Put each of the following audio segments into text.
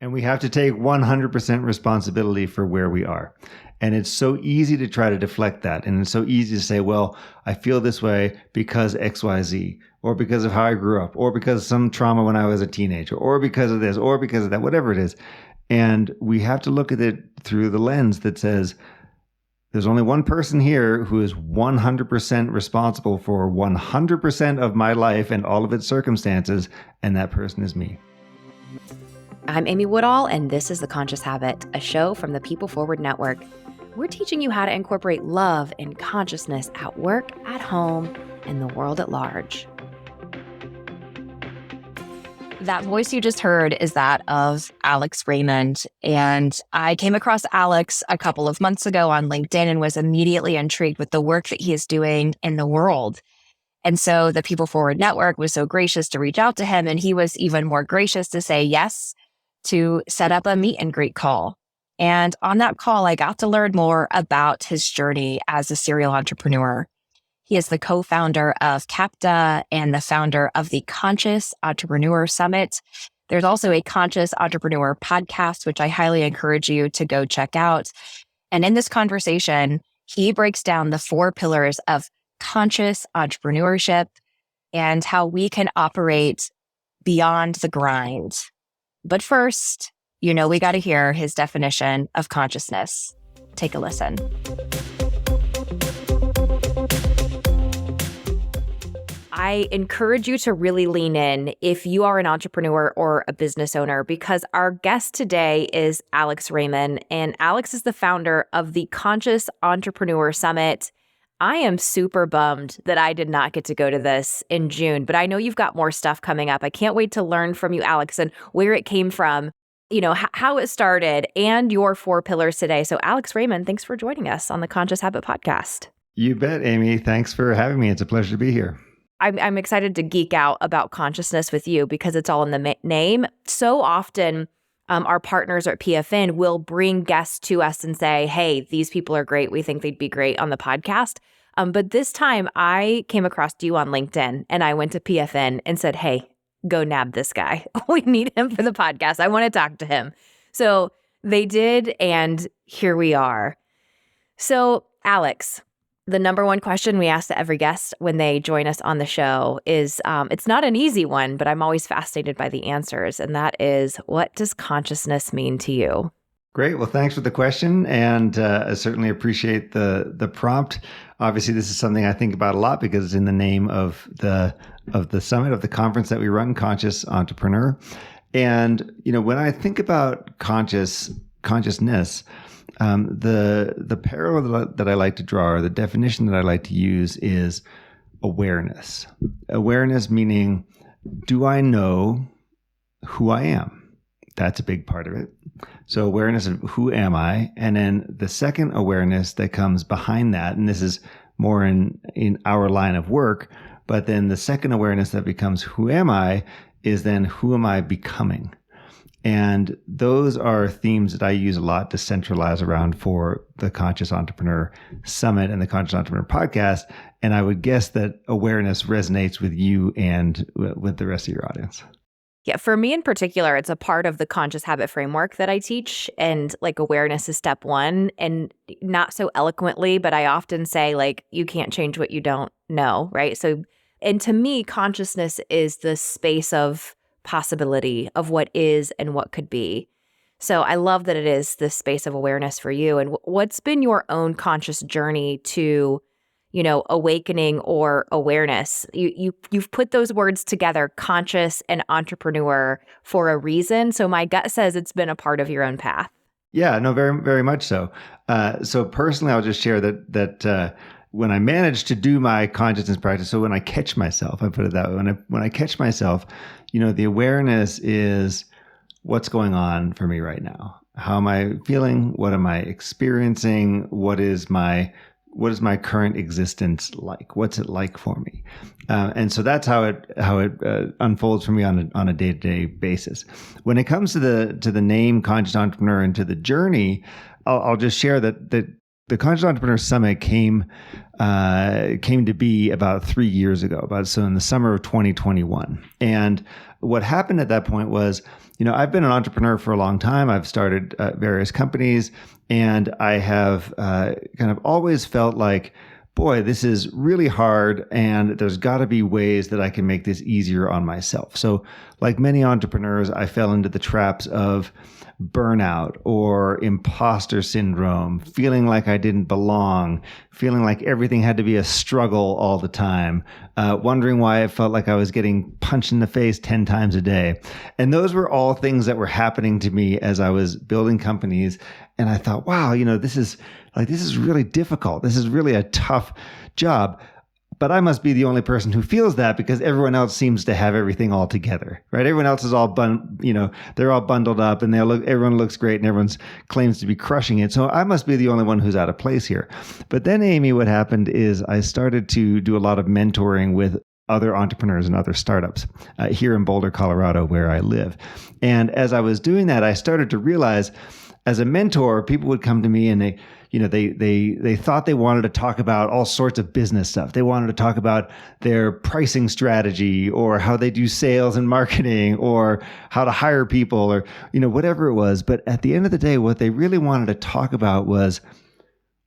And we have to take 100% responsibility for where we are. And it's so easy to try to deflect that. And it's so easy to say, well, I feel this way because XYZ, or because of how I grew up, or because of some trauma when I was a teenager, or because of this, or because of that, whatever it is. And we have to look at it through the lens that says, there's only one person here who is 100% responsible for 100% of my life and all of its circumstances, and that person is me. I'm Amy Woodall, and this is The Conscious Habit, a show from the People Forward Network. We're teaching you how to incorporate love and consciousness at work, at home, and the world at large. That voice you just heard is that of Alex Raymond. And I came across Alex a couple of months ago on LinkedIn and was immediately intrigued with the work that he is doing in the world. And so the People Forward Network was so gracious to reach out to him, and he was even more gracious to say yes to set up a meet and greet call. And on that call, I got to learn more about his journey as a serial entrepreneur. He is the co-founder of CAPTA and the founder of the Conscious Entrepreneur Summit. There's also a Conscious Entrepreneur podcast, which I highly encourage you to go check out. And in this conversation, he breaks down the 4 pillars of conscious entrepreneurship and how we can operate beyond the grind. But first, we got to hear his definition of consciousness. Take a listen. I encourage you to really lean in if you are an entrepreneur or a business owner, because our guest today is Alex Raymond, and Alex is the founder of the Conscious Entrepreneur Summit. I am super bummed that I did not get to go to this in June, but I know you've got more stuff coming up. I can't wait to learn from you, Alex, and where it came from, how it started, and your 4 pillars today. So Alex Raymond, thanks for joining us on the Conscious Habit podcast. You bet, Amy. Thanks for having me. It's a pleasure to be here. I'm excited to geek out about consciousness with you because it's all in the name. So often, our partners at PFN will bring guests to us and say, hey, these people are great. We think they'd be great on the podcast. But this time I came across you on LinkedIn and I went to PFN and said, hey, go nab this guy. We need him for the podcast. I want to talk to him. So they did, and here we are. So Alex, the number one question we ask to every guest when they join us on the show is, it's not an easy one, but I'm always fascinated by the answers. And that is, what does consciousness mean to you? Great. Well, thanks for the question. And I certainly appreciate the prompt. Obviously, this is something I think about a lot because it's in the name of the summit, of the conference that we run, Conscious Entrepreneur. And, when I think about consciousness, the parallel that I like to draw, or the definition that I like to use, is awareness. Awareness meaning, do I know who I am? That's a big part of it. So awareness of who am I? And then the second awareness that comes behind that, and this is more in our line of work, but then the second awareness that becomes who am I is then who am I becoming? And those are themes that I use a lot to centralize around for the Conscious Entrepreneur Summit and the Conscious Entrepreneur Podcast. And I would guess that awareness resonates with you and with the rest of your audience. Yeah, for me in particular, it's a part of the conscious habit framework that I teach. And awareness is step 1, and not so eloquently, but I often say you can't change what you don't know, right? So, and to me, consciousness is the space of possibility of what is and what could be. So I love that it is this space of awareness for you. And what's been your own conscious journey to, awakening or awareness? You've put those words together, conscious and entrepreneur, for a reason. So my gut says it's been a part of your own path. Yeah, no, very, very much so. So personally, I'll just share that when I manage to do my consciousness practice, so when I catch myself, I put it that way, when I catch myself, the awareness is what's going on for me right now. How am I feeling? What am I experiencing? What is my current existence like? What's it like for me? And so that's how it unfolds for me on a day-to-day basis. When it comes to the name Conscious Entrepreneur and to the journey, I'll just share that the Conscious Entrepreneur Summit came to be about 3 years ago, so in the summer of 2021. And what happened at that point was, I've been an entrepreneur for a long time. I've started various companies, and I have kind of always felt like, boy, this is really hard, and there's got to be ways that I can make this easier on myself. So like many entrepreneurs, I fell into the traps of burnout or imposter syndrome, feeling like I didn't belong, feeling like everything had to be a struggle all the time, wondering why I felt like I was getting punched in the face 10 times a day. And those were all things that were happening to me as I was building companies. And I thought, wow, this is really difficult. This is really a tough job. But I must be the only person who feels that, because everyone else seems to have everything all together, right? Everyone else is all they're all bundled up, and everyone looks great, and everyone claims to be crushing it. So I must be the only one who's out of place here. But then, Amy, what happened is I started to do a lot of mentoring with other entrepreneurs and other startups here in Boulder, Colorado, where I live. And as I was doing that, I started to realize, as a mentor, people would come to me and they thought they wanted to talk about all sorts of business stuff. They wanted to talk about their pricing strategy, or how they do sales and marketing, or how to hire people, or, whatever it was. But at the end of the day, what they really wanted to talk about was,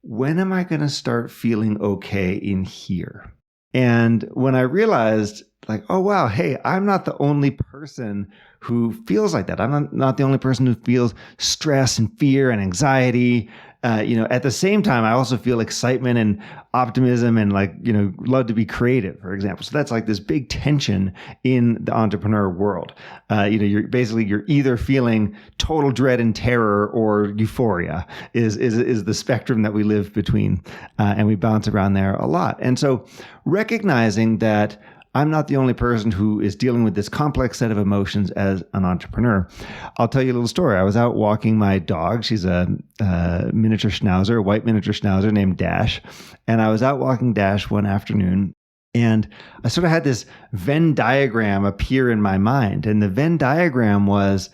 when am I going to start feeling okay in here? And when I realized, like, oh, wow, hey, I'm not the only person who feels like that. I'm not the only person who feels stress and fear and anxiety. At the same time, I also feel excitement and optimism and love to be creative, for example. So that's like this big tension in the entrepreneur world. You're either feeling total dread and terror, or euphoria is the spectrum that we live between. And we bounce around there a lot. And so recognizing that I'm not the only person who is dealing with this complex set of emotions as an entrepreneur. I'll tell you a little story. I was out walking my dog. She's a miniature schnauzer, a white miniature schnauzer named Dash. And I was out walking Dash one afternoon, and I sort of had this Venn diagram appear in my mind. And the Venn diagram was,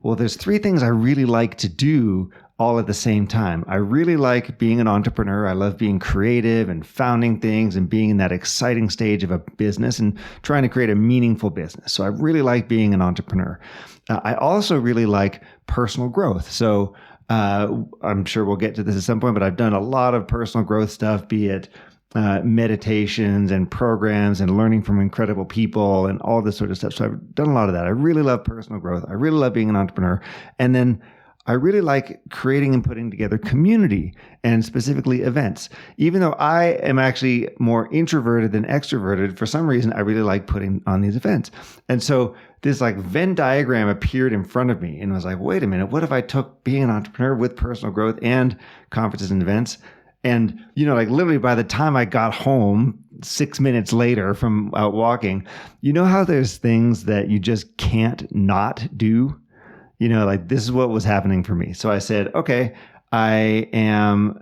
well, there's three things I really like to do all at the same time. I really like being an entrepreneur. I love being creative and founding things and being in that exciting stage of a business and trying to create a meaningful business. So I really like being an entrepreneur. I also really like personal growth. So I'm sure we'll get to this at some point, but I've done a lot of personal growth stuff, be it meditations and programs and learning from incredible people and all this sort of stuff. So I've done a lot of that. I really love personal growth. I really love being an entrepreneur. And then I really like creating and putting together community, and specifically events. Even though I am actually more introverted than extroverted, for some reason, I really like putting on these events. And so this Venn diagram appeared in front of me, and was like, wait a minute, what if I took being an entrepreneur with personal growth and conferences and events? And, literally by the time I got home 6 minutes later from out walking, how there's things that you just can't not do? This is what was happening for me. So I said, okay, I am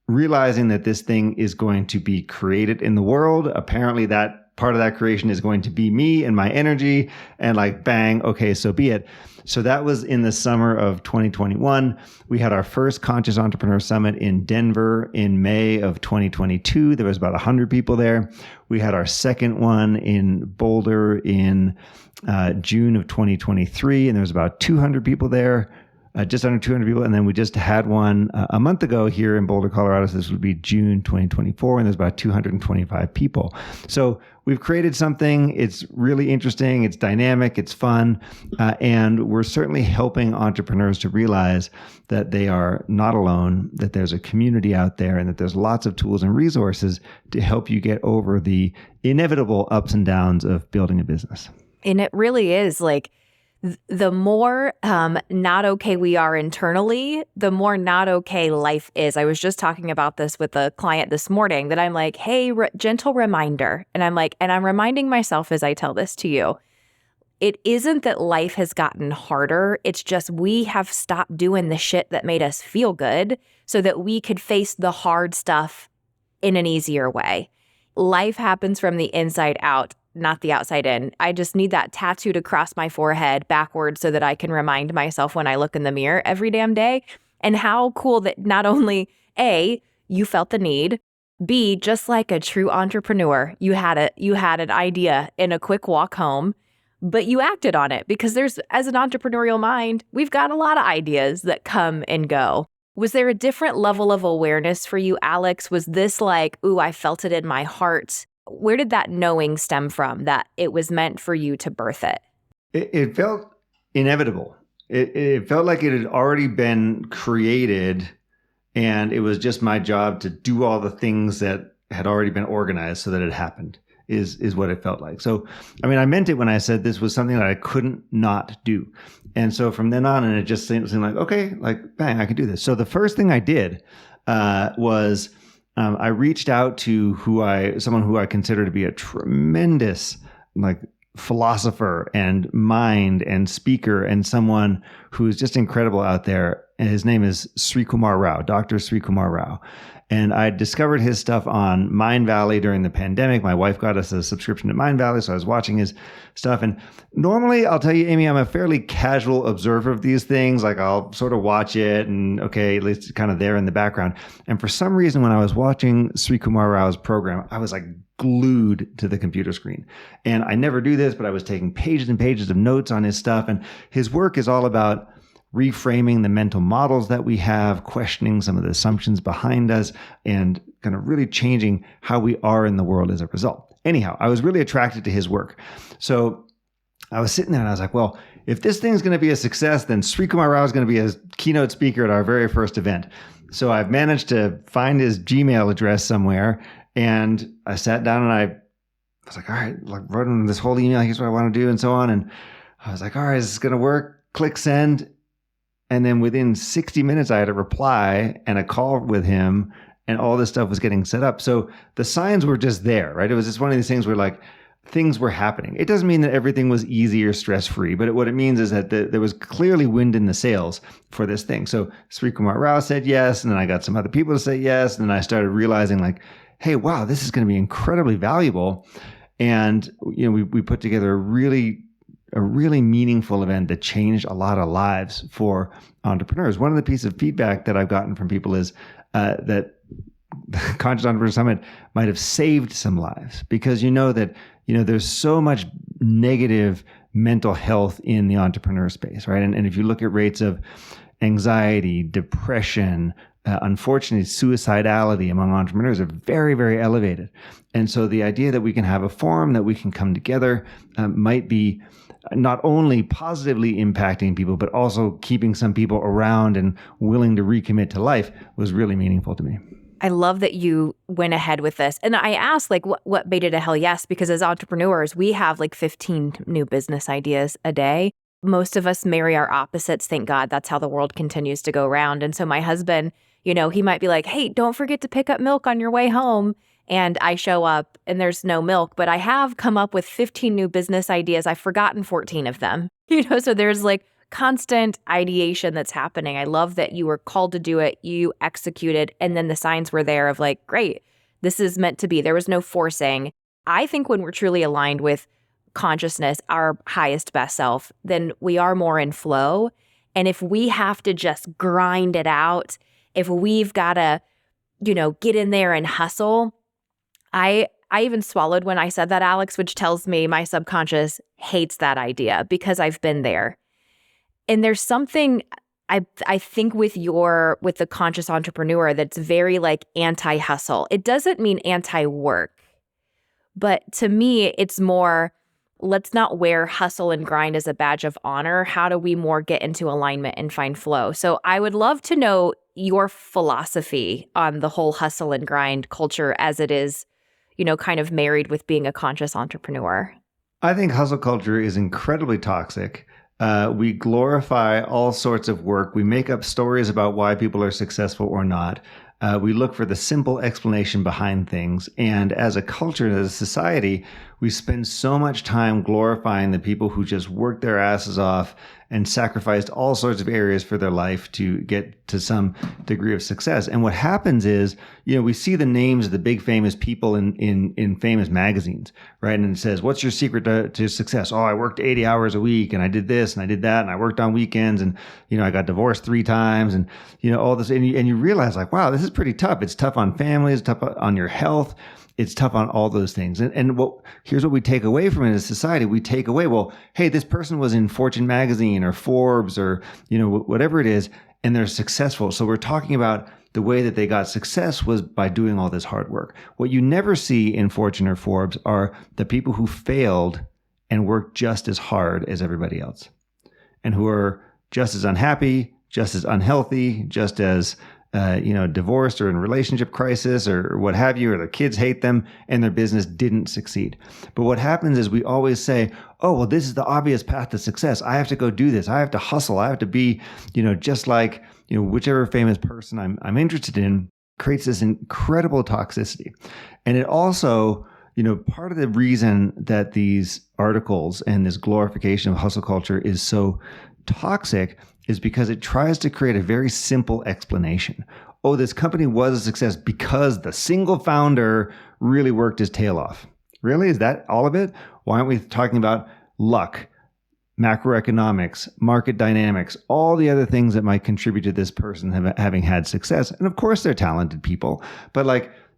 realizing that this thing is going to be created in the world. Apparently that part of that creation is going to be me and my energy, and bang, okay, so be it. So that was in the summer of 2021. We had our first Conscious Entrepreneur Summit in Denver in May of 2022. There was about 100 people there. We had our second one in Boulder in June of 2023, and there was about 200 people there, just under 200 people. And then we just had one a month ago here in Boulder, Colorado. So this would be June 2024, and there's about 225 people. So we've created something. It's really interesting. It's dynamic. It's fun. And we're certainly helping entrepreneurs to realize that they are not alone, that there's a community out there, and that there's lots of tools and resources to help you get over the inevitable ups and downs of building a business. And it really is the more not okay we are internally, the more not okay life is. I was just talking about this with a client this morning, that I'm like, hey, gentle reminder. And I'm reminding myself as I tell this to you, it isn't that life has gotten harder. It's just we have stopped doing the shit that made us feel good so that we could face the hard stuff in an easier way. Life happens from the inside out, not the outside in. I just need that tattooed across my forehead backwards so that I can remind myself when I look in the mirror every damn day. And how cool that not only A, you felt the need, B, just like a true entrepreneur, you had an idea in a quick walk home, but you acted on it because as an entrepreneurial mind, we've got a lot of ideas that come and go. Was there a different level of awareness for you, Alex? Was this like, ooh, I felt it in my heart? Where did that knowing stem from, that it was meant for you to birth it? It felt inevitable. It felt like it had already been created, and it was just my job to do all the things that had already been organized so that it happened, is what it felt like. So, I mean, I meant it when I said this was something that I couldn't not do. And so from then on, and it just seemed like, okay, like, bang, I could do this. So the first thing I did was I reached out to someone who I consider to be a tremendous, like, philosopher and mind and speaker, and someone who is just incredible out there. And his name is Sri Kumar Rao, Dr. Sri Kumar Rao. And I discovered his stuff on Mindvalley during the pandemic. My wife got us a subscription to Mindvalley, so I was watching his stuff. And normally, I'll tell you, Amy, I'm a fairly casual observer of these things. Like, I'll sort of watch it and, okay, at least kind of there in the background. And for some reason, when I was watching Sri Kumar Rao's program, I was like glued to the computer screen. And I never do this, but I was taking pages and pages of notes on his stuff. And his work is all about reframing the mental models that we have, questioning some of the assumptions behind us, and kind of really changing how we are in the world as a result. Anyhow, I was really attracted to his work. So I was sitting there and I was like, well, if this thing's going to be a success, then Sri Kumar Rao is going to be a keynote speaker at our very first event. So I've managed to find his Gmail address somewhere, and I sat down and I was like, all right, like, wrote him this whole email, here's what I want to do, and so on. And I was like, all right, is this going to work? Click send. And then within 60 minutes, I had a reply and a call with him, and all this stuff was getting set up. So the signs were just there, right? It was just one of these things where, like, things were happening. It doesn't mean that everything was easy or stress-free, but what it means is that there was clearly wind in the sails for this thing. So Sri Kumar Rao said yes, and then I got some other people to say yes, and then I started realizing, like, hey, wow, this is going to be incredibly valuable. And, you know, we put together a really meaningful event that changed a lot of lives for entrepreneurs. One of the pieces of feedback that I've gotten from people is that the Conscious Entrepreneur Summit might have saved some lives, because there's so much negative mental health in the entrepreneur space, right? And if you look at rates of anxiety, depression, unfortunately, suicidality among entrepreneurs are very, very elevated. And so the idea that we can have a forum, that we can come together, might be not only positively impacting people, but also keeping some people around and willing to recommit to life, was really meaningful to me. I love that you went ahead with this. And I asked, like, what made it a hell yes? Because as entrepreneurs, we have like 15 new business ideas a day. Most of us marry our opposites. Thank God. That's how the world continues to go round. And so my husband, he might be like, hey, don't forget to pick up milk on your way home. And I show up and there's no milk, but I have come up with 15 new business ideas. I've forgotten 14 of them, so there's like constant ideation that's happening. I love that you were called to do it. You executed. And then the signs were there of like, great, this is meant to be. There was no forcing. I think when we're truly aligned with consciousness, our highest best self, then we are more in flow. And if we have to just grind it out, if we've got to, get in there and hustle, I even swallowed when I said that, Alex, which tells me my subconscious hates that idea because I've been there. And there's something I think with the conscious entrepreneur that's very like anti-hustle. It doesn't mean anti-work, but to me, it's more, let's not wear hustle and grind as a badge of honor. How do we more get into alignment and find flow? So I would love to know your philosophy on the whole hustle and grind culture as it is, kind of married with being a conscious entrepreneur. I think hustle culture is incredibly toxic. We glorify all sorts of work. We make up stories about why people are successful or not. We look for the simple explanation behind things. And as a culture, as a society, we spend so much time glorifying the people who just worked their asses off and sacrificed all sorts of areas for their life to get to some degree of success. And what happens is, we see the names of the big famous people in famous magazines, right? And it says, what's your secret to success? Oh, I worked 80 hours a week and I did this and I did that and I worked on weekends and, I got divorced 3 times and, all this. And you realize like, wow, this is pretty tough. It's tough on families, tough on your health. it's tough on all those things. And here's what we take away from it as society. We take away, well, hey, this person was in Fortune magazine or Forbes or, whatever it is, and they're successful. So we're talking about the way that they got success was by doing all this hard work. What you never see in Fortune or Forbes are the people who failed and worked just as hard as everybody else, and who are just as unhappy, just as unhealthy, just as divorced or in a relationship crisis or what have you, or their kids hate them and their business didn't succeed. But what happens is we always say, oh, well, this is the obvious path to success. I have to go do this. I have to hustle. I have to be, just like, whichever famous person I'm interested in. Creates this incredible toxicity. And it also, part of the reason that these articles and this glorification of hustle culture is so toxic is because it tries to create a very simple explanation. Oh, this company was a success because the single founder really worked his tail off. Really? Is that all of it? Why aren't we talking about luck, macroeconomics, market dynamics, all the other things that might contribute to this person having had success? And of course, they're talented people, but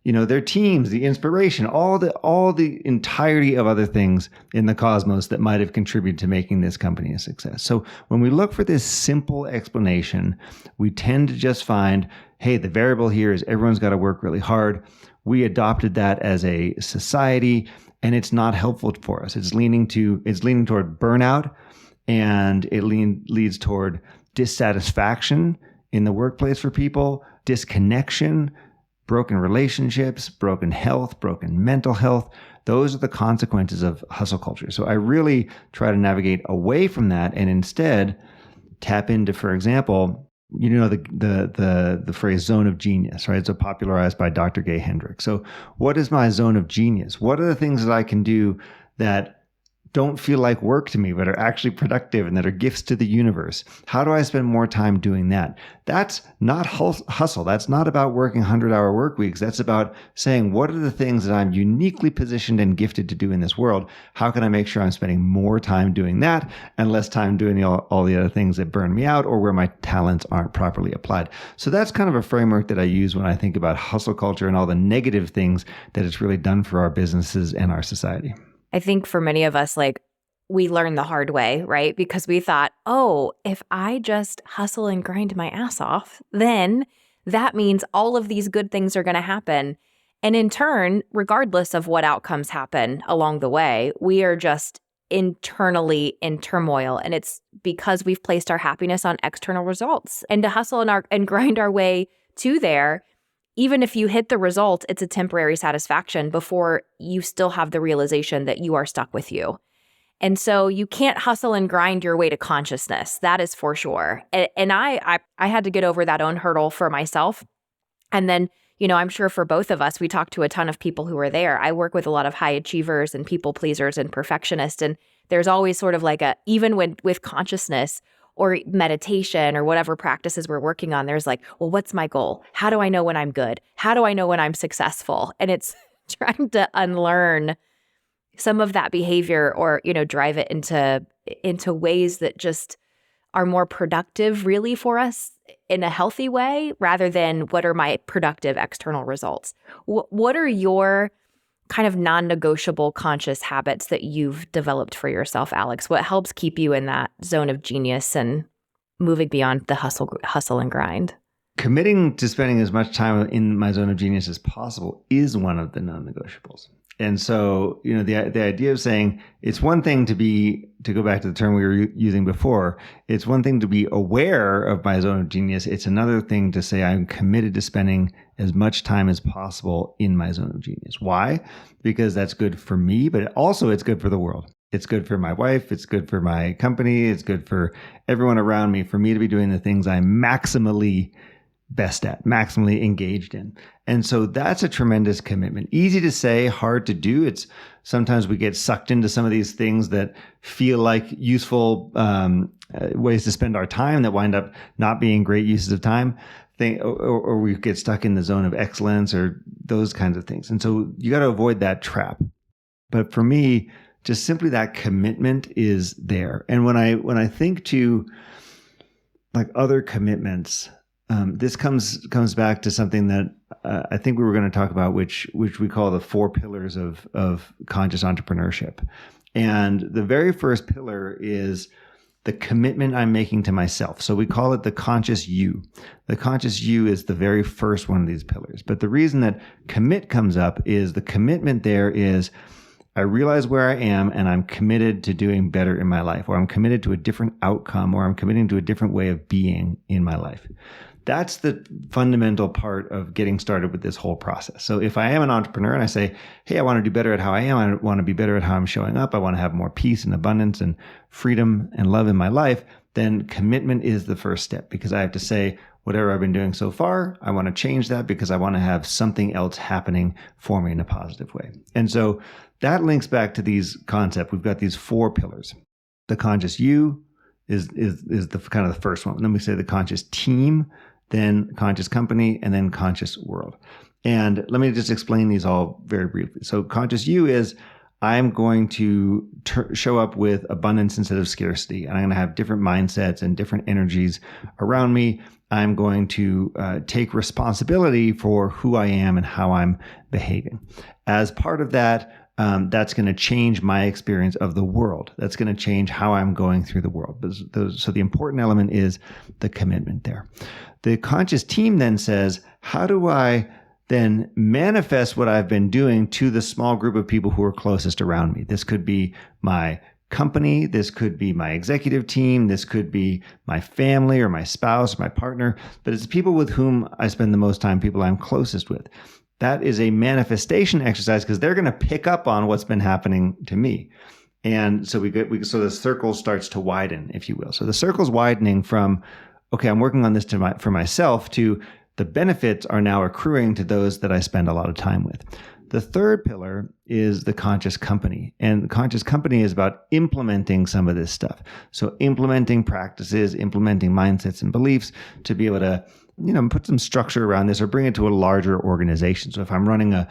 their teams, the inspiration, all the entirety of other things in the cosmos that might have contributed to making this company a success. So when we look for this simple explanation, we tend to just find, hey, the variable here is everyone's got to work really hard. We adopted that as a society, and it's not helpful for us. It's leaning toward burnout, and it leads toward dissatisfaction in the workplace for people, disconnection, broken relationships, broken health, broken mental health. Those are the consequences of hustle culture. So I really try to navigate away from that and instead tap into, for example, the phrase zone of genius, right? So popularized by Dr. Gay Hendricks. So what is my zone of genius? What are the things that I can do that don't feel like work to me, but are actually productive and that are gifts to the universe? How do I spend more time doing that? That's not hustle. That's not about working 100-hour work weeks. That's about saying, what are the things that I'm uniquely positioned and gifted to do in this world? How can I make sure I'm spending more time doing that and less time doing all the other things that burn me out or where my talents aren't properly applied? So that's kind of a framework that I use when I think about hustle culture and all the negative things that it's really done for our businesses and our society. I think for many of us, we learned the hard way, right? Because we thought, oh, if I just hustle and grind my ass off, then that means all of these good things are going to happen. And in turn, regardless of what outcomes happen along the way, we are just internally in turmoil. And it's because we've placed our happiness on external results. And to hustle and grind our way to there, even if you hit the result, it's a temporary satisfaction before you still have the realization that you are stuck with you. And so you can't hustle and grind your way to consciousness. That is for sure. And I had to get over that own hurdle for myself. And then, I'm sure for both of us, we talked to a ton of people who are there. I work with a lot of high achievers and people pleasers and perfectionists. And there's always sort of even with consciousness or meditation or whatever practices we're working on, there's well, what's my goal? How do I know when I'm good? How do I know when I'm successful? And it's trying to unlearn some of that behavior or, drive it into ways that just are more productive really for us in a healthy way rather than what are my productive external results. What are your kind of non-negotiable conscious habits that you've developed for yourself, Alex? What helps keep you in that zone of genius and moving beyond the hustle and grind? Committing to spending as much time in my zone of genius as possible is one of the non-negotiables. And so, the idea of saying it's one thing to go back to the term we were using before, it's one thing to be aware of my zone of genius. It's another thing to say I'm committed to spending as much time as possible in my zone of genius. Why? Because that's good for me, but also it's good for the world. It's good for my wife. It's good for my company. It's good for everyone around me, for me to be doing the things I'm maximally best at, maximally engaged in. And so that's a tremendous commitment. Easy to say, hard to do. It's sometimes we get sucked into some of these things that feel like useful ways to spend our time that wind up not being great uses of time. Or we get stuck in the zone of excellence or those kinds of things. And so you got to avoid that trap. But for me, just simply that commitment is there. And when I think to other commitments, This comes back to something that I think we were going to talk about, which we call the 4 pillars of conscious entrepreneurship. And the very first pillar is the commitment I'm making to myself. So we call it the conscious you. The conscious you is the very first one of these pillars. But the reason that commit comes up is the commitment there is I realize where I am and I'm committed to doing better in my life, or I'm committed to a different outcome, or I'm committing to a different way of being in my life. That's the fundamental part of getting started with this whole process. So if I am an entrepreneur and I say, hey, I want to do better at how I am, I want to be better at how I'm showing up, I want to have more peace and abundance and freedom and love in my life, then commitment is the first step, because I have to say, whatever I've been doing so far, I want to change that because I want to have something else happening for me in a positive way. And so that links back to these concepts. We've got these 4 pillars. The conscious you is the kind of the first one. And then we say the conscious team, then conscious company, and then conscious world. And let me just explain these all very briefly. So conscious you is I'm going to show up with abundance instead of scarcity. And I'm going to have different mindsets and different energies around me. I'm going to take responsibility for who I am and how I'm behaving. As part of that, that's going to change my experience of the world. That's going to change how I'm going through the world. So the important element is the commitment there. The conscious team then says, how do I then manifest what I've been doing to the small group of people who are closest around me? This could be my company. This could be my executive team. This could be my family or my spouse, or my partner, but it's people with whom I spend the most time, people I'm closest with. That is a manifestation exercise because they're going to pick up on what's been happening to me. And so so the circle starts to widen, if you will. So the circle's widening from, okay, I'm working on this for myself, to the benefits are now accruing to those that I spend a lot of time with. The third pillar is the conscious company. And the conscious company is about implementing some of this stuff. So implementing practices, implementing mindsets and beliefs to be able to, put some structure around this or bring it to a larger organization. So if I'm running a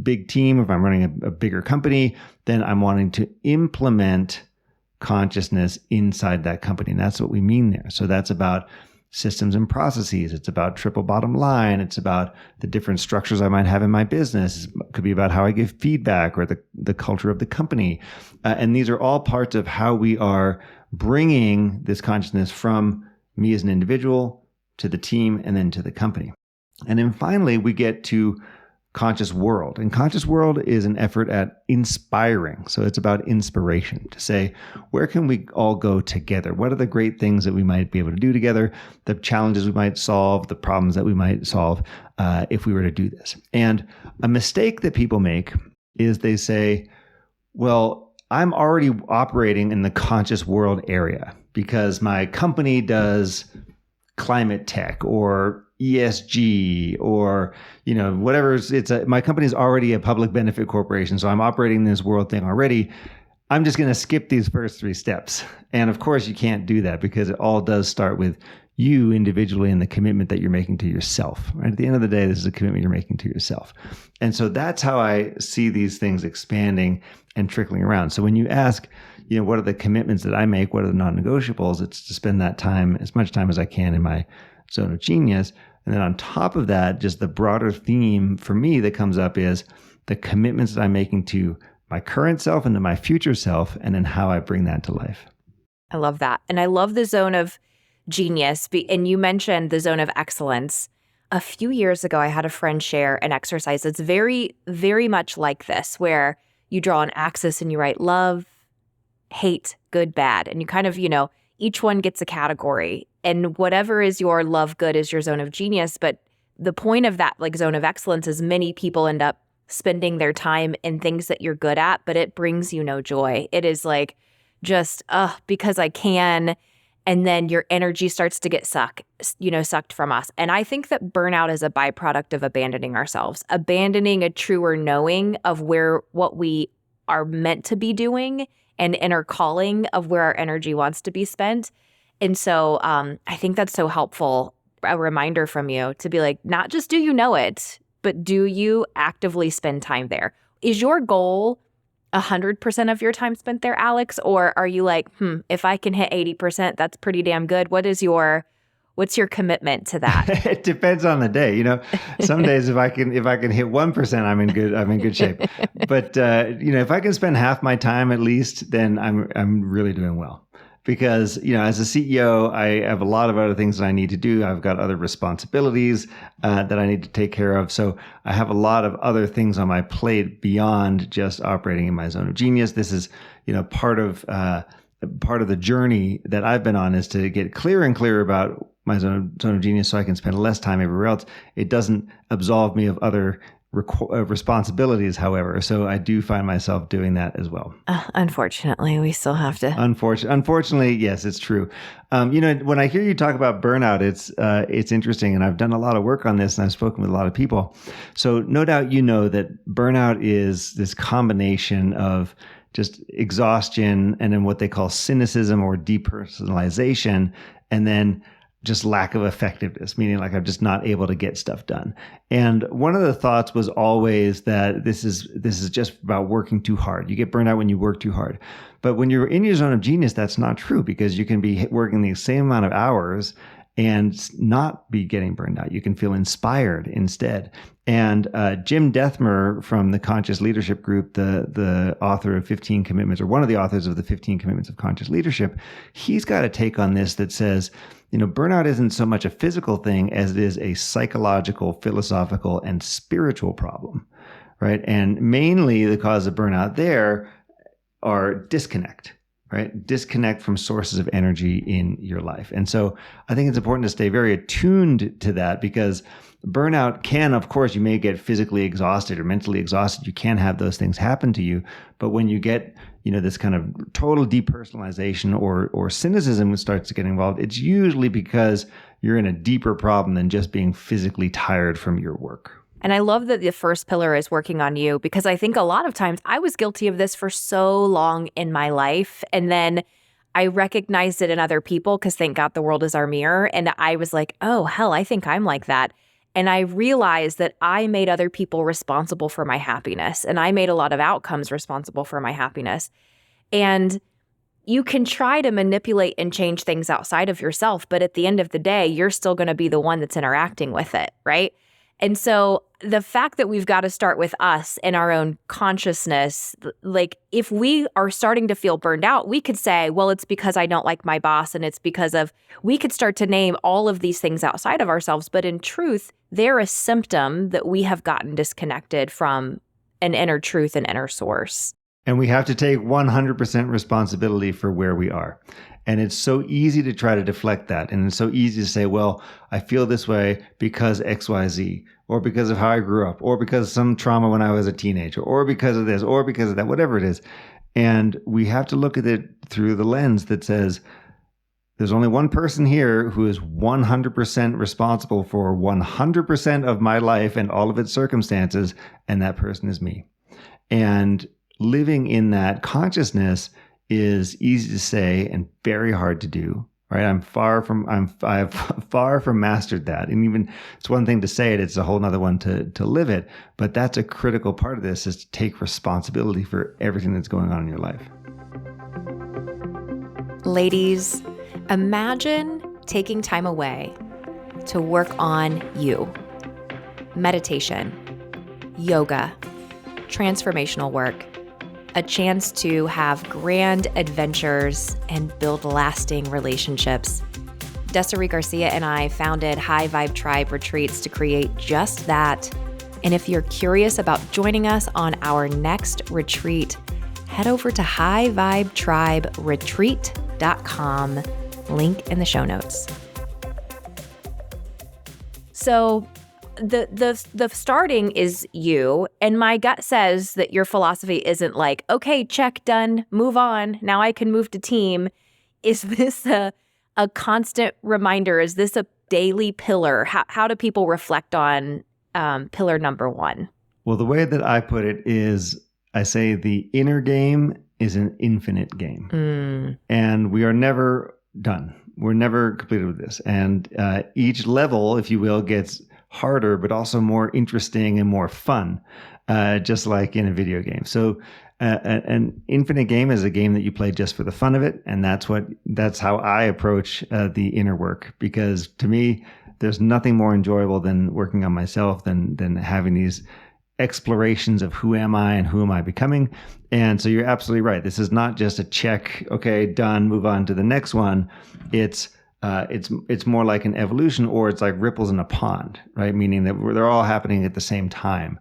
big team, if I'm running a bigger company, then I'm wanting to implement consciousness inside that company. And that's what we mean there. So that's about systems and processes. It's about triple bottom line. It's about the different structures I might have in my business. It could be about how I give feedback or the culture of the company. And these are all parts of how we are bringing this consciousness from me as an individual to the team and then to the company. And then finally, we get to conscious world. And conscious world is an effort at inspiring. So it's about inspiration to say, where can we all go together? What are the great things that we might be able to do together? The challenges we might solve, the problems that we might solve if we were to do this. And a mistake that people make is they say, well, I'm already operating in the conscious world area because my company does climate tech or ESG or, whatever. My company is already a public benefit corporation. So I'm operating this world thing already. I'm just going to skip these first 3 steps. And of course you can't do that because it all does start with you individually and the commitment that you're making to yourself. Right? At the end of the day, this is a commitment you're making to yourself. And so that's how I see these things expanding and trickling around. So when you ask, what are the commitments that I make? What are the non-negotiables? It's to spend that time, as much time as I can in my zone of genius. And then on top of that, just the broader theme for me that comes up is the commitments that I'm making to my current self and to my future self, and then how I bring that to life. I love that. And I love the zone of genius. And you mentioned the zone of excellence. A few years ago, I had a friend share an exercise that's very, very much like this, where you draw an axis and you write love, hate, good, bad. And you kind of, each one gets a category. And whatever is your love good is your zone of genius. But the point of that zone of excellence is many people end up spending their time in things that you're good at, but it brings you no joy. It is just, because I can. And then your energy starts to get sucked from us. And I think that burnout is a byproduct of abandoning ourselves, abandoning a truer knowing of what we are meant to be doing and inner calling of where our energy wants to be spent. And so I think that's so helpful, a reminder from you to be not just do you know it, but do you actively spend time there? Is your goal 100% of your time spent there, Alex? Or are you if I can hit 80%, that's pretty damn good. What is your What's your commitment to that? It depends on the day. Some days if I can hit 1%, I'm in good shape. But if I can spend half my time at least, then I'm really doing well. Because, as a CEO, I have a lot of other things that I need to do. I've got other responsibilities that I need to take care of. So I have a lot of other things on my plate beyond just operating in my zone of genius. This is, part of the journey that I've been on, is to get clearer and clearer about my zone of genius so I can spend less time everywhere else. It doesn't absolve me of other responsibilities, however. So I do find myself doing that as well. Unfortunately, we still have to. Unfortunately, yes, it's true. When I hear you talk about burnout, it's interesting, and I've done a lot of work on this, and I've spoken with a lot of people. So no doubt that burnout is this combination of just exhaustion and then what they call cynicism or depersonalization, and then just lack of effectiveness, meaning like I'm just not able to get stuff done. And one of the thoughts was always that this is just about working too hard. You get burned out when you work too hard. But when you're in your zone of genius, that's not true, because you can be working the same amount of hours and not be getting burned out. You can feel inspired instead. And Jim Dethmer from the Conscious Leadership Group, the author of 15 Commitments, or one of the authors of the 15 Commitments of Conscious Leadership, he's got a take on this that says, burnout isn't so much a physical thing as it is a psychological, philosophical, and spiritual problem, right? And mainly the cause of burnout there are disconnect. Right? Disconnect from sources of energy in your life. And so I think it's important to stay very attuned to that, because burnout can, of course, you may get physically exhausted or mentally exhausted. You can have those things happen to you. But when you get, this kind of total depersonalization or cynicism starts to get involved, it's usually because you're in a deeper problem than just being physically tired from your work. And I love that the first pillar is working on you, because I think a lot of times I was guilty of this for so long in my life. And then I recognized it in other people, because thank God the world is our mirror. And I was like, oh, hell, I think I'm like that. And I realized that I made other people responsible for my happiness. And I made a lot of outcomes responsible for my happiness. And you can try to manipulate and change things outside of yourself, but at the end of the day, you're still going to be the one that's interacting with it, right? And so the fact that we've got to start with us and our own consciousness, like if we are starting to feel burned out, we could say, well, it's because I don't like my boss, and it's because of, we could start to name all of these things outside of ourselves. But in truth, they're a symptom that we have gotten disconnected from an inner truth and inner source. And we have to take 100% responsibility for where we are. And it's so easy to try to deflect that. And it's so easy to say, well, I feel this way because XYZ, or because of how I grew up, or because of some trauma when I was a teenager, or because of this, or because of that, whatever it is. And we have to look at it through the lens that says, there's only one person here who is 100% responsible for 100% of my life and all of its circumstances, and that person is me. And living in that consciousness is easy to say and very hard to do, right? I've far from mastered that. And even it's one thing to say it, it's a whole nother one to live it. But that's a critical part of this, is to take responsibility for everything that's going on in your life. Ladies, imagine taking time away to work on you. Meditation, yoga, transformational work, a chance to have grand adventures and build lasting relationships. Desiree Garcia and I founded High Vibe Tribe Retreats to create just that. And if you're curious about joining us on our next retreat, head over to highvibetriberetreat.com, link in the show notes. So the starting is you, and my gut says that your philosophy isn't like, okay, check, done, move on, now I can move to team. Is this a constant reminder? Is this a daily pillar? How do people reflect on pillar number one? Well, the way that I put it is, I say the inner game is an infinite game. And we are never done. We're never completed with this. And each level, if you will, gets harder, but also more interesting and more fun, just like in a video game. So An infinite game is a game that you play just for the fun of it. And that's how I approach the inner work, because to me, there's nothing more enjoyable than working on myself than having these explorations of who am I and who am I becoming. And so you're absolutely right. This is not just a check. Okay, done, move on to the next one. It's more like an evolution, or it's like ripples in a pond, right? Meaning that they're all happening at the same time.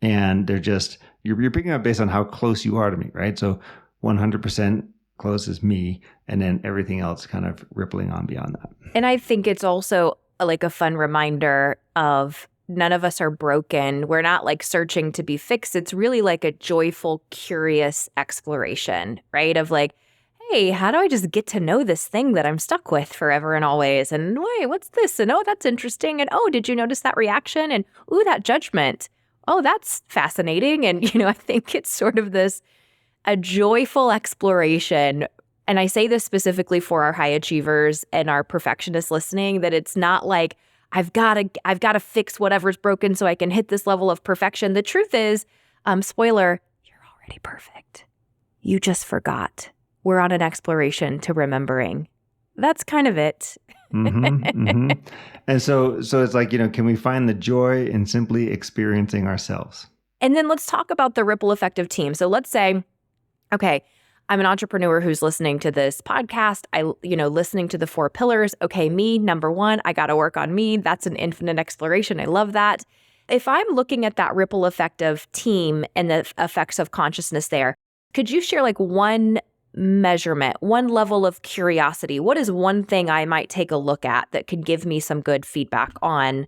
And they're just, you're picking up based on how close you are to me, right? So 100% close is me, and then everything else kind of rippling on beyond that. And I think it's also like a fun reminder of none of us are broken. We're not like searching to be fixed. It's really like a joyful, curious exploration, right? Of like, hey, how do I just get to know this thing that I'm stuck with forever and always? And wait, what's this? And oh, that's interesting. And oh, did you notice that reaction? And ooh, that judgment. Oh, that's fascinating. And, I think it's sort of a joyful exploration. And I say this specifically for our high achievers and our perfectionists listening, that it's not like, I've got to fix whatever's broken so I can hit this level of perfection. The truth is, spoiler, you're already perfect. You just forgot. We're on an exploration to remembering. That's kind of it. And so it's like, can we find the joy in simply experiencing ourselves? And then let's talk about the ripple effect of team. So let's say, okay, I'm an entrepreneur who's listening to this podcast. Listening to the 4 pillars. Okay, me, number 1, I got to work on me. That's an infinite exploration. I love that. If I'm looking at that ripple effect of team and the effects of consciousness there, could you share like one measurement, one level of curiosity? What is one thing I might take a look at that could give me some good feedback on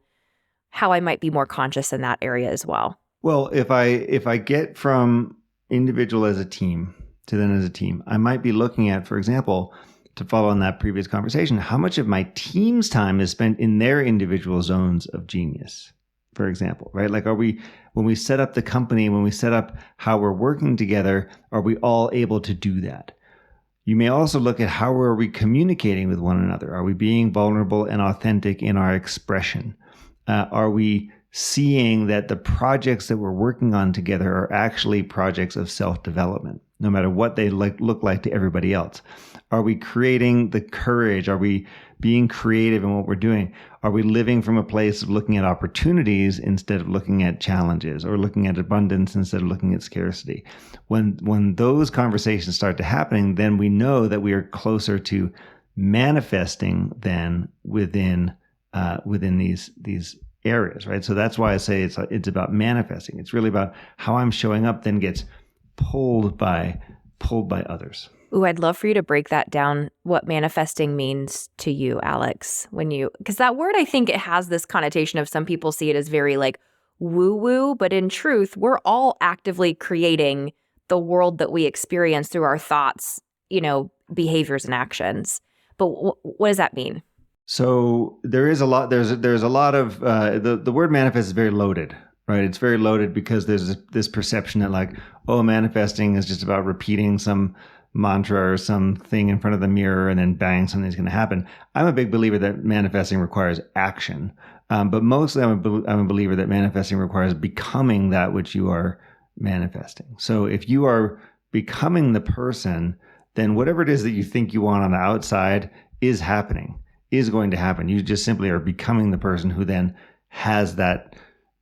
how I might be more conscious in that area as well? Well, if I get from individual as a team to then as a team, I might be looking at, for example, to follow on that previous conversation, how much of my team's time is spent in their individual zones of genius, for example, right? Like, when we set up the company, when we set up how we're working together, are we all able to do that? You may also look at how are we communicating with one another? Are we being vulnerable and authentic in our expression? Are we seeing that the projects that we're working on together are actually projects of self-development, no matter what they look like to everybody else? Are we creating the courage? Are we being creative in what we're doing? Are we living from a place of looking at opportunities instead of looking at challenges, or looking at abundance instead of looking at scarcity? When those conversations start to happening, then we know that we are closer to manifesting than within these areas, right? So that's why I say it's about manifesting. It's really about how I'm showing up then gets pulled by others. Ooh, I'd love for you to break that down, what manifesting means to you, Alex, because that word, I think it has this connotation of some people see it as very like woo-woo, but in truth, we're all actively creating the world that we experience through our thoughts, behaviors and actions. But what does that mean? So there's a lot of, the word manifest is very loaded, right? It's very loaded because there's this perception that like, oh, manifesting is just about repeating some mantra or something in front of the mirror and then bang, something's going to happen. I'm a big believer that manifesting requires action. But mostly I'm a believer that manifesting requires becoming that which you are manifesting. So if you are becoming the person, then whatever it is that you think you want on the outside is going to happen. You just simply are becoming the person who then has that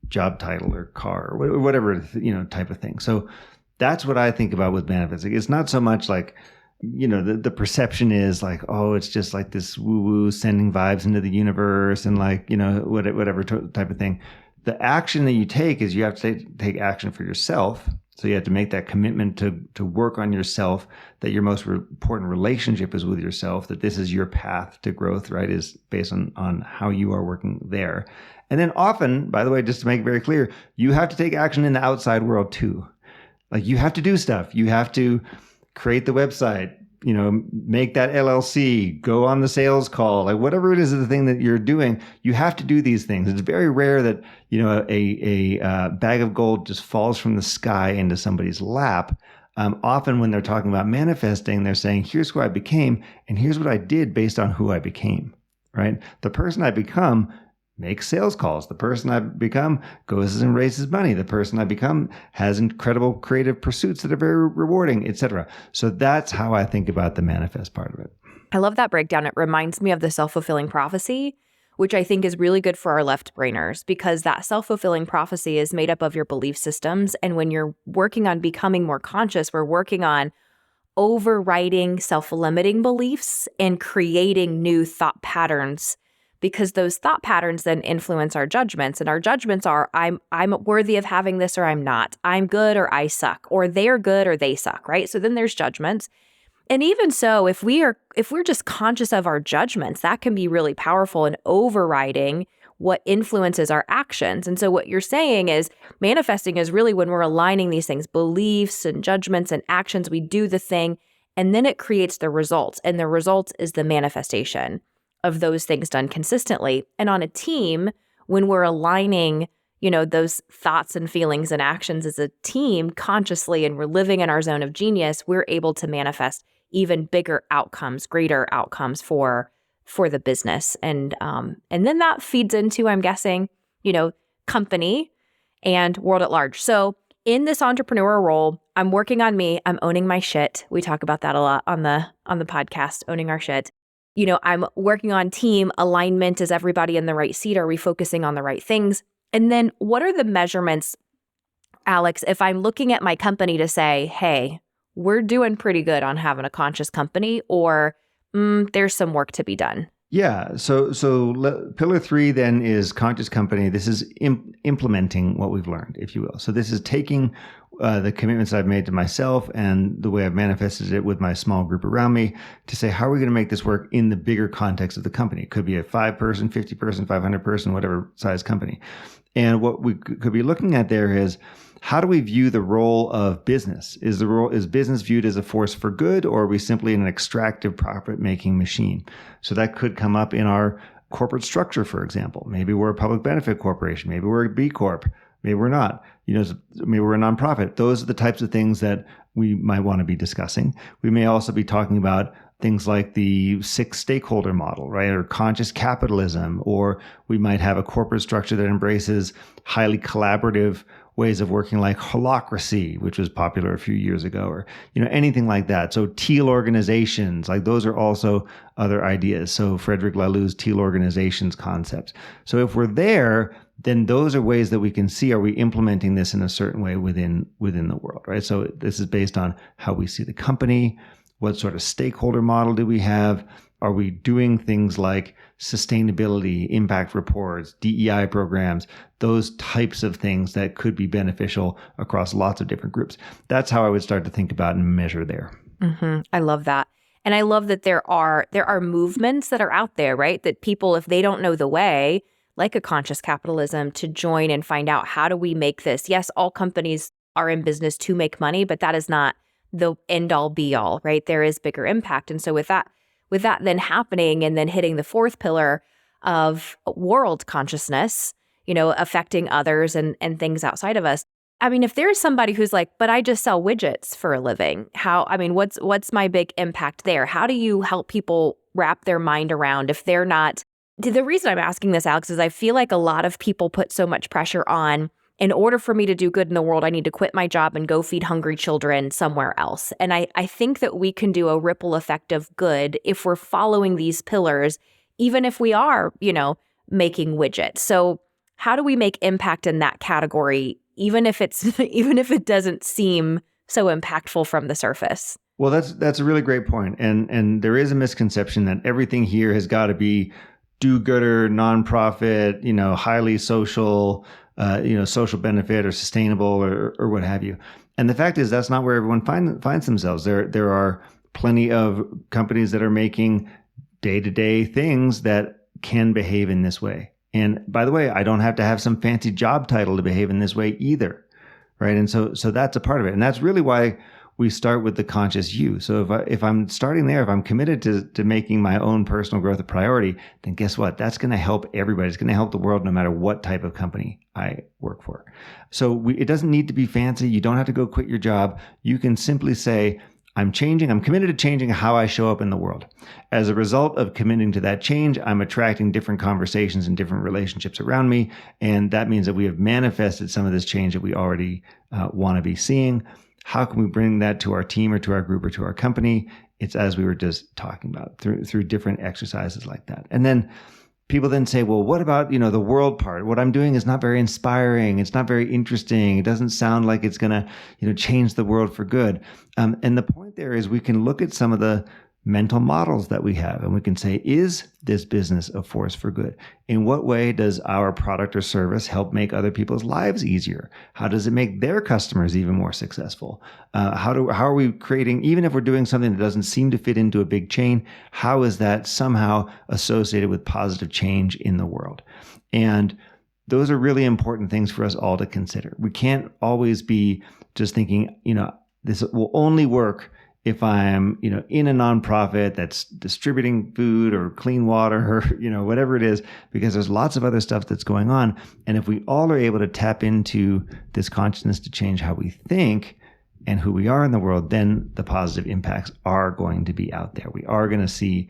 job title or car or whatever, type of thing. So that's what I think about with manifesting. It's not so much like, the perception is like, oh, it's just like this woo-woo sending vibes into the universe and like, whatever type of thing. The action that you take is you have to take action for yourself. So you have to make that commitment to work on yourself, that your most important relationship is with yourself, that this is your path to growth, right, is based on how you are working there. And then often, by the way, just to make it very clear, you have to take action in the outside world too. Like you have to do stuff. You have to create the website, make that LLC, go on the sales call, like whatever it is, the thing that you're doing, you have to do these things. It's very rare that, a bag of gold just falls from the sky into somebody's lap. Often when they're talking about manifesting, they're saying, here's who I became and here's what I did based on who I became, right? The person I become makes sales calls. The person I become goes and raises money. The person I become has incredible creative pursuits that are very rewarding, etc. So that's how I think about the manifest part of it. I love that breakdown. It reminds me of the self-fulfilling prophecy, which I think is really good for our left brainers, because that self-fulfilling prophecy is made up of your belief systems. And when you're working on becoming more conscious, we're working on overriding self-limiting beliefs and creating new thought patterns, because those thought patterns then influence our judgments. And our judgments are, I'm worthy of having this, or I'm not. I'm good, or I suck, or they're good, or they suck, right? So then there's judgments. And even so, if we're just conscious of our judgments, that can be really powerful in overriding what influences our actions. And so what you're saying is manifesting is really when we're aligning these things, beliefs and judgments and actions, we do the thing, and then it creates the results. And the results is the manifestation of those things done consistently. And on a team, when we're aligning, those thoughts and feelings and actions as a team consciously, and we're living in our zone of genius, we're able to manifest even bigger outcomes, greater outcomes for the business. And then that feeds into, I'm guessing, company and world at large. So in this entrepreneur role, I'm working on me. I'm owning my shit. We talk about that a lot on the podcast, owning our shit. I'm working on team alignment. Is everybody in the right seat? Are we focusing on the right things? And then what are the measurements, Alex, if I'm looking at my company to say, hey, we're doing pretty good on having a conscious company, or there's some work to be done? Yeah. So pillar 3 then is conscious company. This is implementing what we've learned, if you will. So this is taking the commitments I've made to myself and the way I've manifested it with my small group around me to say, how are we going to make this work in the bigger context of the company? It could be a 5-person, 50-person, 500-person, whatever size company. And what we could be looking at there is, how do we view the role of business? Is business viewed as a force for good, or are we simply an extractive profit-making machine? So that could come up in our corporate structure, for example. Maybe we're a public benefit corporation. Maybe we're a B Corp. Maybe we're not. Maybe we're a nonprofit. Those are the types of things that we might want to be discussing. We may also be talking about things like the 6 stakeholder model, right? Or conscious capitalism, or we might have a corporate structure that embraces highly collaborative ways of working, like holacracy, which was popular a few years ago, or anything like that. So teal organizations, like those are also other ideas. So Frederick Laloux's teal organizations concepts. So if we're there, then those are ways that we can see, are we implementing this in a certain way within the world, right? So this is based on how we see the company. What sort of stakeholder model do we have? Are we doing things like sustainability, impact reports, DEI programs, those types of things that could be beneficial across lots of different groups? That's how I would start to think about and measure there. Mm-hmm. I love that. And I love that there are movements that are out there, right? That people, if they don't know the way, like a conscious capitalism, to join and find out, how do we make this? Yes, all companies are in business to make money, but that is not the end all be all, right? There is bigger impact. And so with that then happening, and then hitting the 4th pillar of world consciousness, affecting others and things outside of us. I mean, if there's somebody who's like, but I just sell widgets for a living, what's my big impact there? How do you help people wrap their mind around if they're not? The reason I'm asking this, Alex, is I feel like a lot of people put so much pressure on, in order for me to do good in the world, I need to quit my job and go feed hungry children somewhere else. And I think that we can do a ripple effect of good if we're following these pillars, even if we are, making widgets. So how do we make impact in that category, even if it doesn't seem so impactful from the surface? Well, that's a really great point. And there is a misconception that everything here has got to be do-gooder, nonprofit, highly social, social benefit or sustainable or what have you. And the fact is, that's not where everyone finds themselves. There are plenty of companies that are making day-to-day things that can behave in this way. And by the way, I don't have to have some fancy job title to behave in this way either, right? And so that's a part of it. And that's really why we start with the conscious you. So if I'm starting there, if I'm committed to making my own personal growth a priority, then guess what? That's going to help everybody. It's going to help the world no matter what type of company I work for. So it doesn't need to be fancy. You don't have to go quit your job. You can simply say, I'm committed to changing how I show up in the world. As a result of committing to that change, I'm attracting different conversations and different relationships around me. And that means that we have manifested some of this change that we already want to be seeing. How can we bring that to our team or to our group or to our company? It's as we were just talking about through different exercises like that. And then people then say, well, what about, the world part? What I'm doing is not very inspiring. It's not very interesting. It doesn't sound like it's going to, change the world for good. And the point there is we can look at some of the mental models that we have and we can say, is this business a force for good? In what way does our product or service help make other people's lives easier? How does it make their customers even more successful? How are we creating, even if we're doing something that doesn't seem to fit into a big chain, how is that somehow associated with positive change in the world? And those are really important things for us all to consider. We can't always be just thinking, this will only work if I'm, in a nonprofit that's distributing food or clean water or, whatever it is, because there's lots of other stuff that's going on. And if we all are able to tap into this consciousness to change how we think and who we are in the world, then the positive impacts are going to be out there. We are going to see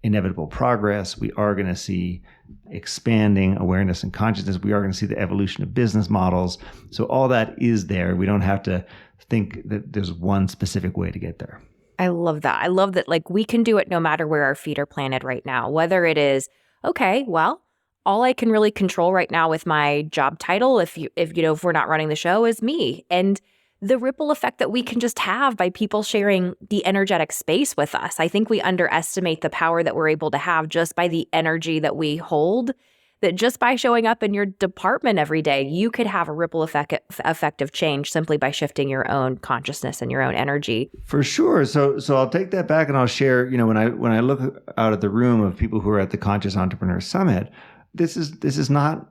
inevitable progress. We are going to see expanding awareness and consciousness. We are going to see the evolution of business models. So all that is there. We don't have to think that there's one specific way to get there. I love that. I love that we can do it no matter where our feet are planted right now, whether it is, okay, well, all I can really control right now with my job title, if we're not running the show, is me. And the ripple effect that we can just have by people sharing the energetic space with us. I think we underestimate the power that we're able to have just by the energy that we hold, that just by showing up in your department every day, you could have a ripple effect of change simply by shifting your own consciousness and your own energy. For sure. So I'll take that back and I'll share, when I look out at the room of people who are at the Conscious Entrepreneur Summit, this is not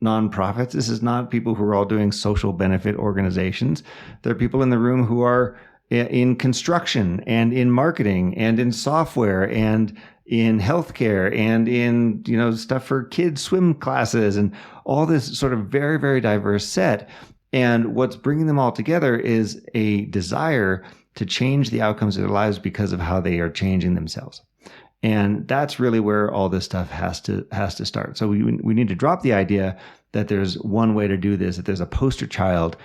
nonprofits. This is not people who are all doing social benefit organizations. There are people in the room who are in construction and in marketing and in software and in healthcare and in, stuff for kids' swim classes and all this sort of very, very diverse set. And what's bringing them all together is a desire to change the outcomes of their lives because of how they are changing themselves. And that's really where all this stuff has to start. So we need to drop the idea that there's one way to do this, that there's a poster child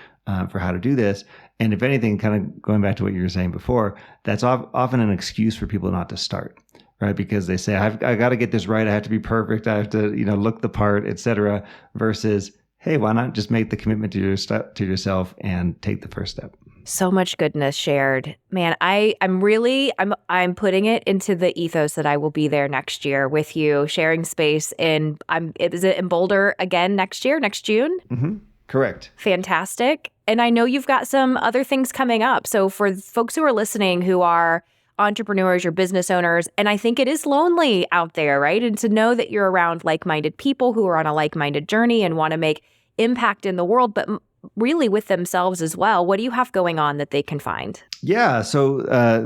for how to do this. And if anything, kind of going back to what you were saying before, that's often an excuse for people not to start, right? Because they say, I got to get this right. I have to be perfect. I have to, look the part, et cetera, versus, hey, why not just make the commitment to yourself and take the first step? So much goodness shared. Man, I'm putting it into the ethos that I will be there next year with you, sharing space is it in Boulder again next year, next June? Mm-hmm. Correct. Fantastic. And I know you've got some other things coming up. So for folks who are listening who are entrepreneurs or business owners, and I think it is lonely out there, right? And to know that you're around like-minded people who are on a like-minded journey and want to make impact in the world, but really with themselves as well. What do you have going on that they can find? Yeah. So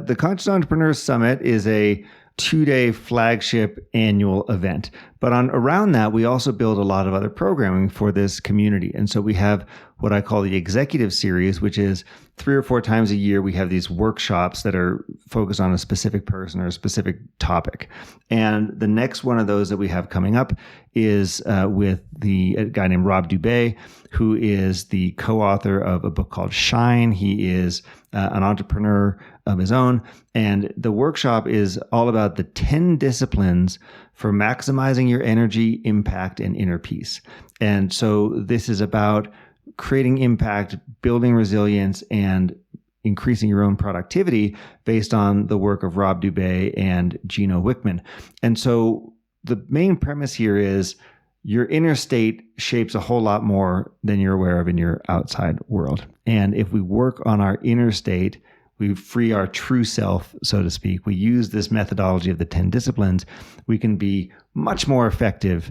the Conscious Entrepreneur Summit is a 2-day flagship annual event. But around that, we also build a lot of other programming for this community. And so we have what I call the executive series, which is 3 or 4 times a year, we have these workshops that are focused on a specific person or a specific topic. And the next one of those that we have coming up is with a guy named Rob Dubay, who is the co-author of a book called Shine. He is an entrepreneur of his own. And the workshop is all about the 10 disciplines for maximizing your energy, impact, and inner peace. And so this is about creating impact, building resilience, and increasing your own productivity based on the work of Rob Dubay and Gino Wickman. And so the main premise here is your inner state shapes a whole lot more than you're aware of in your outside world. And if we work on our inner state, we free our true self, so to speak. We use this methodology of the 10 disciplines. We can be much more effective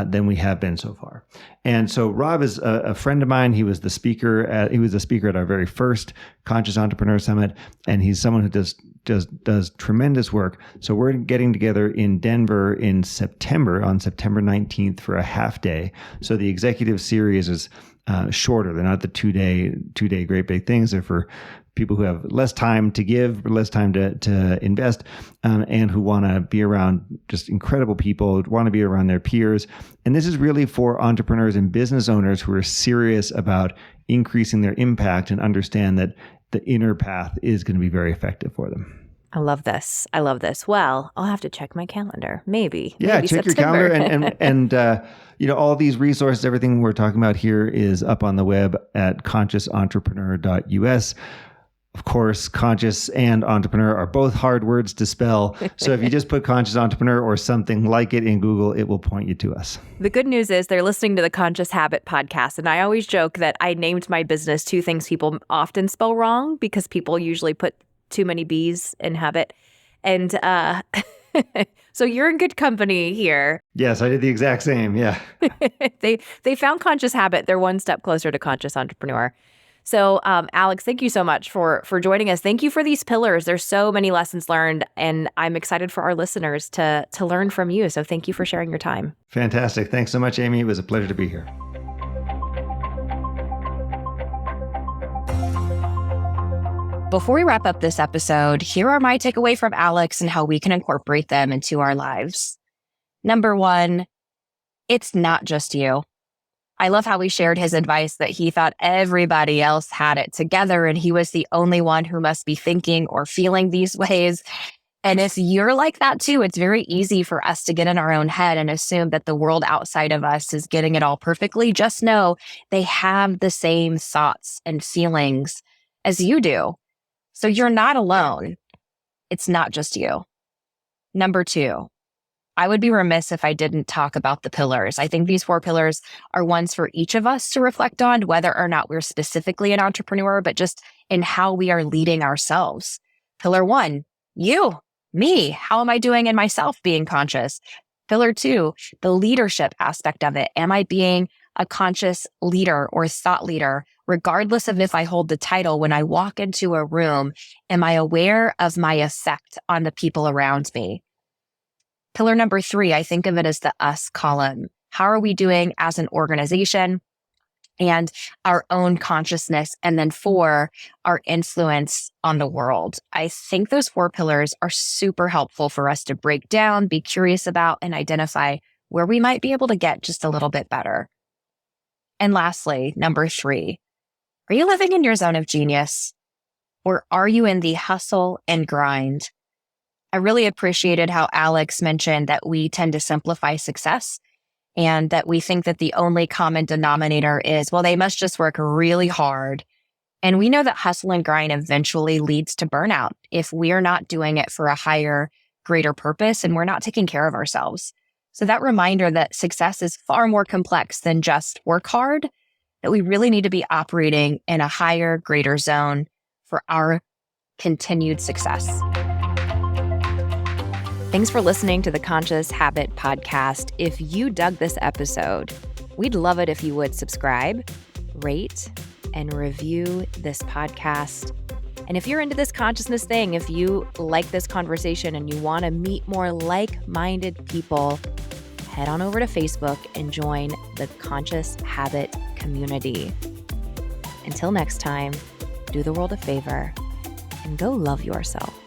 than we have been so far. And so Rob is a friend of mine. He was the speaker at our very first Conscious Entrepreneur Summit, and he's someone who does tremendous work. So we're getting together in Denver in September, on September 19th for a half day. So the executive series is shorter. They're not the two-day great big things. They're for people who have less time to give, less time to invest, and who want to be around just incredible people, want to be around their peers. And this is really for entrepreneurs and business owners who are serious about increasing their impact and understand that the inner path is going to be very effective for them. I love this. I love this. Well, I'll have to check my calendar. Maybe. Yeah, maybe check September. your calendar and all these resources, everything we're talking about here is up on the web at consciousentrepreneur.us. Of course, conscious and entrepreneur are both hard words to spell. So if you just put conscious entrepreneur or something like it in Google, it will point you to us. The good news is they're listening to the Conscious Habit podcast. And I always joke that I named my business two things people often spell wrong because people usually put too many B's in habit. And so you're in good company here. Yes, I did the exact same. Yeah. They found Conscious Habit. They're one step closer to Conscious Entrepreneur. So Alex, thank you so much for joining us. Thank you for these pillars. There's so many lessons learned, and I'm excited for our listeners to learn from you. So thank you for sharing your time. Fantastic. Thanks so much, Amy. It was a pleasure to be here. Before we wrap up this episode, here are my takeaway from Alex and how we can incorporate them into our lives. Number one, it's not just you. I love how he shared his advice that he thought everybody else had it together and he was the only one who must be thinking or feeling these ways. And if you're like that too, it's very easy for us to get in our own head and assume that the world outside of us is getting it all perfectly. Just know they have the same thoughts and feelings as you do. So you're not alone. It's not just you. Number two, I would be remiss if I didn't talk about the pillars. I think these 4 pillars are ones for each of us to reflect on, whether or not we're specifically an entrepreneur, but just in how we are leading ourselves. Pillar 1, you, me. How am I doing in myself being conscious? Pillar 2, the leadership aspect of it. Am I being a conscious leader or thought leader? Regardless of if I hold the title, when I walk into a room, am I aware of my effect on the people around me? Pillar number 3, I think of it as the us column. How are we doing as an organization and our own consciousness? And then 4, our influence on the world. I think those 4 pillars are super helpful for us to break down, be curious about, and identify where we might be able to get just a little bit better. And lastly, number 3, are you living in your zone of genius? Or are you in the hustle and grind? I really appreciated how Alex mentioned that we tend to simplify success and that we think that the only common denominator is, well, they must just work really hard. And we know that hustle and grind eventually leads to burnout if we are not doing it for a higher, greater purpose and we're not taking care of ourselves. So that reminder that success is far more complex than just work hard, that we really need to be operating in a higher, greater zone for our continued success. Thanks for listening to the Conscious Habit podcast. If you dug this episode, we'd love it if you would subscribe, rate, and review this podcast. And if you're into this consciousness thing, if you like this conversation and you want to meet more like-minded people, head on over to Facebook and join the Conscious Habit community. Until next time, do the world a favor and go love yourself.